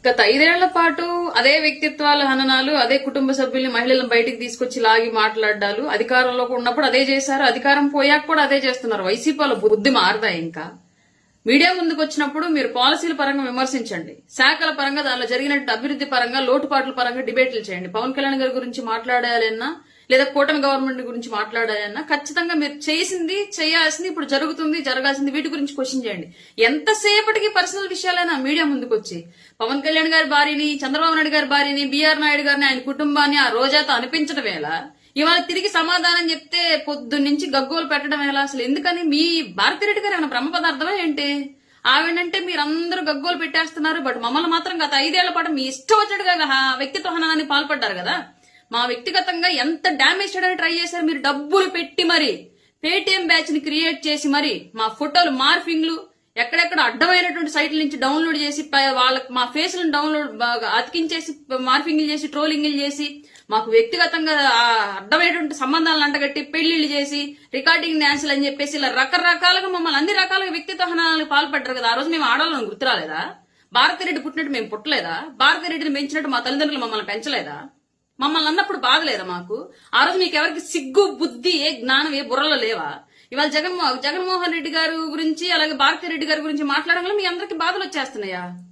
గత 5 ఏళ్ల పాటు అదే వ్యక్తిత్వాల హననాలు, అదే కుటుంబ సభ్యుల్ని మహిళలను బయటికి తీసుకొచ్చి లాగి మాట్లాడాలు, అధికారంలో ఉన్నప్పుడు అదే చేశారు, అధికారం పోయాక కూడా అదే చేస్తున్నారు. వైసీపీ వాళ్ళ బుద్ధి మారదా? ఇంకా మీడియా ముందుకు వచ్చినప్పుడు మీరు పాలసీల పరంగా విమర్శించండి, శాఖల పరంగా దానిలో జరిగినట్టు అభివృద్ధి పరంగా లోటుపాట్ల పరంగా డిబేట్లు చేయండి. పవన్ కళ్యాణ్ గారి గురించి మాట్లాడాలన్నా లేదా కూటమి గవర్నమెంట్ గురించి మాట్లాడాలన్నా ఖచ్చితంగా మీరు చేసింది, చేయాల్సింది, ఇప్పుడు జరుగుతుంది, జరగాల్సింది వీటి గురించి క్వశ్చన్ చేయండి. ఎంతసేపటికి పర్సనల్ విషయాలైనా మీడియా ముందుకు వచ్చి పవన్ కళ్యాణ్ గారి భార్యని, చంద్రబాబు నాయుడు గారి భార్యని, బీఆర్ నాయుడు గారిని, ఆయన కుటుంబాన్ని ఆ రోజాతో అనిపించడం ఎలా? ఇవాళ తిరిగి సమాధానం చెప్తే పొద్దున్నుంచి గగ్గోలు పెట్టడం ఎలా? అసలు ఎందుకని? మీ భారతిరెడ్డి గారు ఏమైనా బ్రహ్మ పదార్థమా ఏంటి? ఆవిడంటే మీరందరూ గగ్గోలు పెట్టేస్తున్నారు, బట్ మమ్మల్ని మాత్రం గత 5 ఏళ్ల పాటు మీ ఇష్టం వచ్చినట్టుగా వ్యక్తిత్వ హననాన్ని పాల్పడ్డారు కదా. మా వ్యక్తిగతంగా ఎంత డ్యామేజ్ చేయడానికి ట్రై చేశారు మీరు. డబ్బులు పెట్టి మరి పేటిఎం బ్యాచ్ ని క్రియేట్ చేసి మరి మా ఫోటోలు మార్ఫింగ్లు ఎక్కడెక్కడ అడ్డమైనటువంటి సైట్ల నుంచి డౌన్లోడ్ చేసి వాళ్ళకి మా ఫేస్లను డౌన్లోడ్ అతికించేసి మార్ఫింగ్లు చేసి ట్రోలింగ్లు చేసి మాకు వ్యక్తిగతంగా అడ్డమైనటువంటి సంబంధాలను అంటగట్టి పెళ్లిళ్లు చేసి రికార్డింగ్ డాన్సులు అని చెప్పేసి ఇలా రకరకాలుగా మమ్మల్ని అన్ని రకాలుగా వ్యక్తిత్వ హననాలకు పాల్పడ్డారు కదా. ఆ రోజు మేము ఆడాలని గుర్తురాలేదా? భారతిరెడ్డి పుట్టినట్టు మేము పుట్టలేదా? భారతిరెడ్డిని పెంచినట్టు మా తల్లిదండ్రులు మమ్మల్ని పెంచలేదా? మమ్మల్ని అన్నప్పుడు బాధ లేదా మాకు? ఆ రోజు మీకు ఎవరికి సిగ్గు, బుద్ధి, ఏ జ్ఞానం, ఏ బుర్రలో లేవా? ఇవాళ జగన్మోహన్ రెడ్డి గారి గురించి అలాగే భారతిరెడ్డి గారి గురించి మాట్లాడడంలో మీ అందరికి బాధలు వచ్చేస్తున్నాయా?